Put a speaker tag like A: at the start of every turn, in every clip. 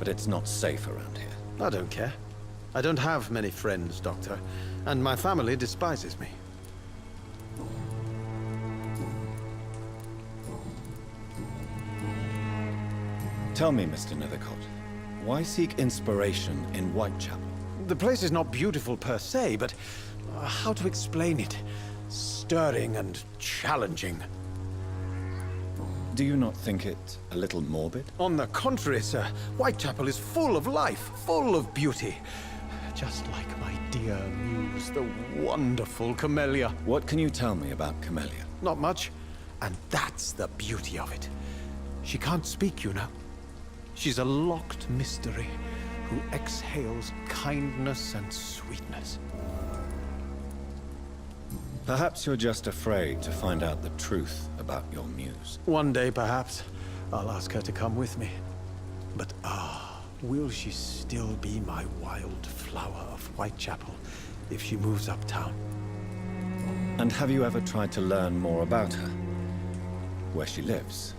A: that it's not safe around here.
B: I don't care. I don't have many friends, Doctor, and my family despises me.
A: Tell me, Mr. Nethercott, why seek inspiration in Whitechapel?
B: The place is not beautiful per se, but how to explain it? Stirring and challenging.
A: Do you not think it a little morbid?
B: On the contrary, sir. Whitechapel is full of life, full of beauty. Just like my dear muse, the wonderful Camellia.
A: What can you tell me about Camellia?
B: Not much, and that's the beauty of it. She can't speak, you know. She's a locked mystery who exhales kindness and sweetness.
A: Perhaps you're just afraid to find out the truth about your muse.
B: One day, perhaps, I'll ask her to come with me. But will she still be my wild flower of Whitechapel if she moves uptown?
A: And have you ever tried to learn more about her? Where she lives?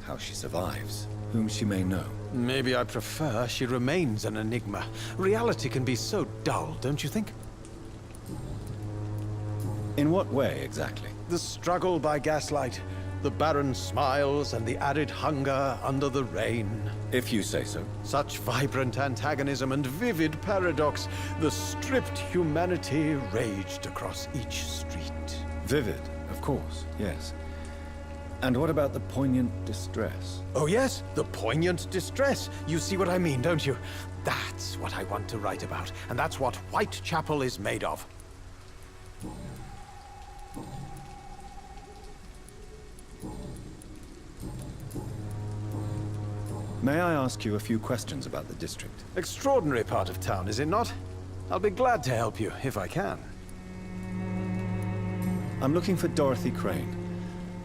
A: How she survives? Whom she may know?
B: Maybe I prefer she remains an enigma. Reality can be so dull, don't you think?
A: In what way, exactly?
B: The struggle by gaslight, the barren smiles and the arid hunger under the rain.
A: If you say so.
B: Such vibrant antagonism and vivid paradox. The stripped humanity raged across each street.
A: Vivid, of course, yes. And what about the poignant distress?
B: Oh yes, the poignant distress. You see what I mean, don't you? That's what I want to write about, and that's what Whitechapel is made of.
A: May I ask you a few questions about the district?
B: Extraordinary part of town, is it not? I'll be glad to help you, if I can.
A: I'm looking for Dorothy Crane,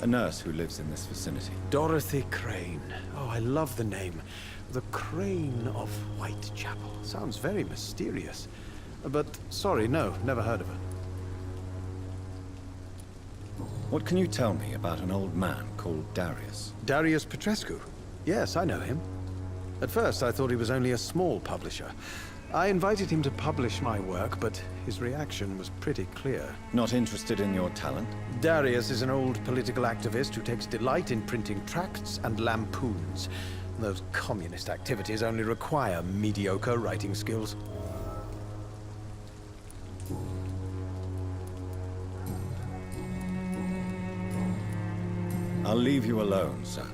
A: a nurse who lives in this vicinity.
B: Dorothy Crane. Oh, I love the name. The Crane of Whitechapel. Sounds very mysterious. But, sorry, no, never heard of her.
A: What can you tell me about an old man called Darius?
B: Darius Petrescu? Yes, I know him. At first, I thought he was only a small publisher. I invited him to publish my work, but his reaction was pretty clear.
A: Not interested in your talent?
B: Darius is an old political activist who takes delight in printing tracts and lampoons. Those communist activities only require mediocre writing skills.
A: I'll leave you alone, sir.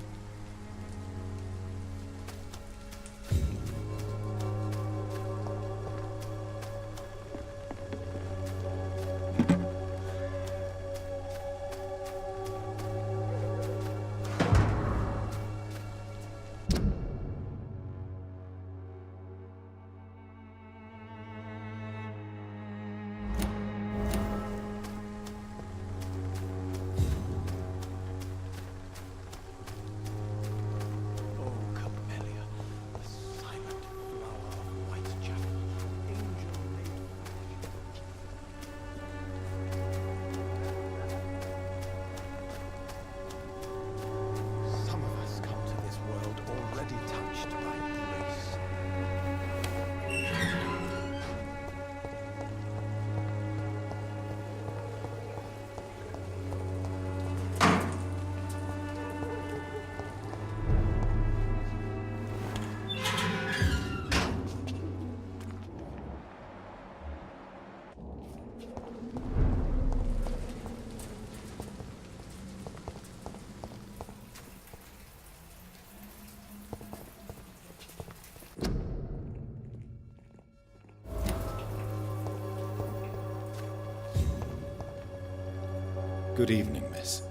A: Good evening, miss.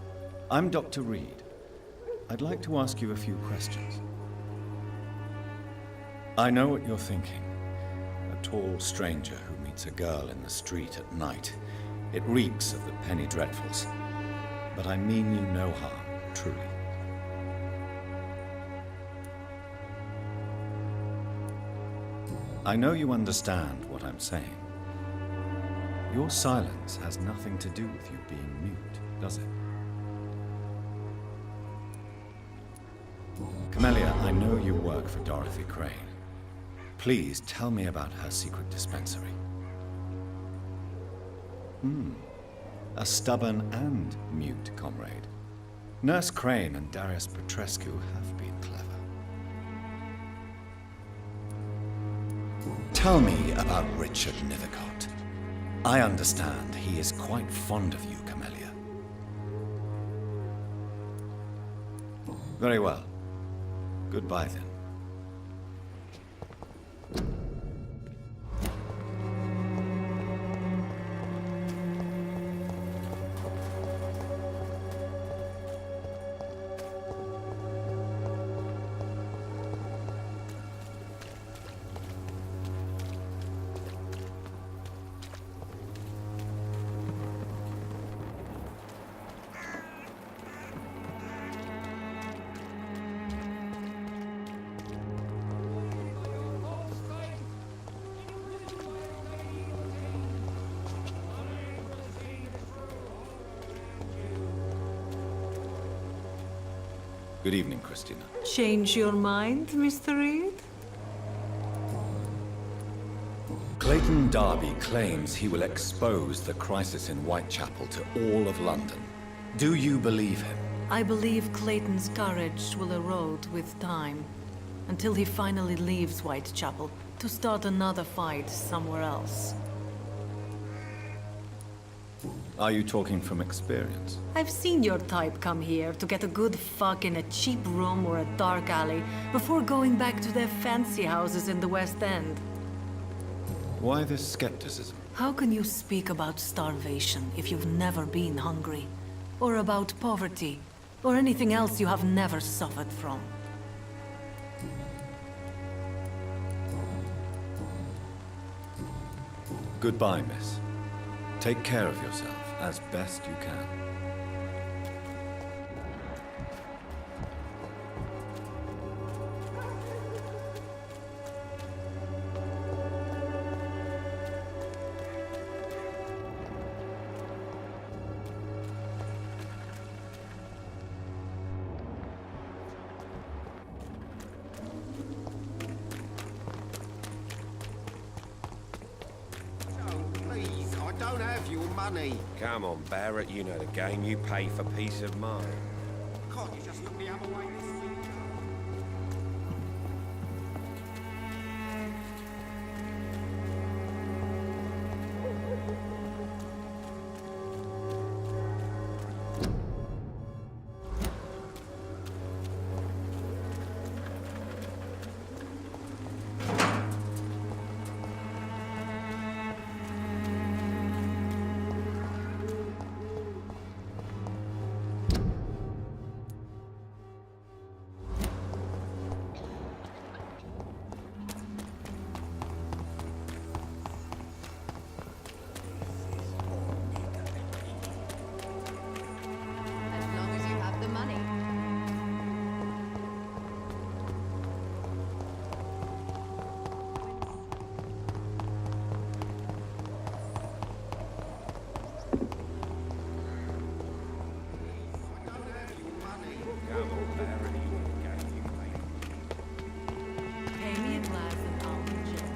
A: I'm Dr. Reed. I'd like to ask you a few questions. I know what you're thinking. A tall stranger who meets a girl in the street at night. It reeks of the penny dreadfuls. But I mean you no harm, truly. I know you understand what I'm saying. Your silence has nothing to do with you being mute, does it? Camellia, I know you work for Dorothy Crane. Please tell me about her secret dispensary. A stubborn and mute comrade. Nurse Crane and Darius Petrescu have been clever. Tell me about Richard Nivicott. I understand he is quite fond of you, Camellia. Very well. Goodbye, then. Good evening, Christina.
C: Change your mind, Mr. Reed?
A: Clayton Darby claims he will expose the crisis in Whitechapel to all of London. Do you believe him?
C: I believe Clayton's courage will erode with time, until he finally leaves Whitechapel to start another fight somewhere else.
A: Are you talking from experience?
C: I've seen your type come here to get a good fuck in a cheap room or a dark alley before going back to their fancy houses in the West End.
A: Why this skepticism?
C: How can you speak about starvation if you've never been hungry? Or about poverty? Or anything else you have never suffered from?
A: Goodbye, miss. Take care of yourself as best you can.
D: Please, I don't have your money.
E: Come on, Barrett, you know the game. You pay for peace of mind.
D: Can't you just look the other way this week?
F: As long as you have the money.
E: Come on, Barrett, you know the game. You pay for
C: Pay me a glass and I'll be chill.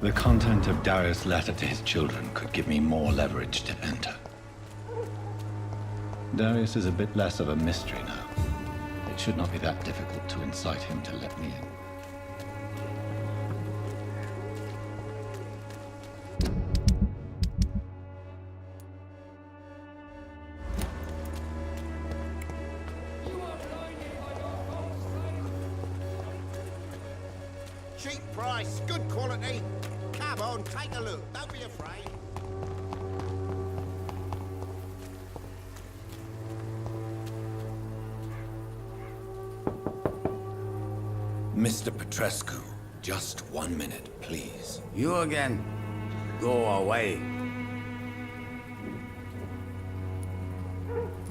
A: The content of Darius' letter to his children could give me more leverage to enter. Darius is a bit less of a mystery now. It should not be that difficult to incite him to let me in.
D: Cheap price, good quality. Come on, take a look. Don't be afraid.
A: Mr. Petrescu, just 1 minute, please.
G: You again? Go away.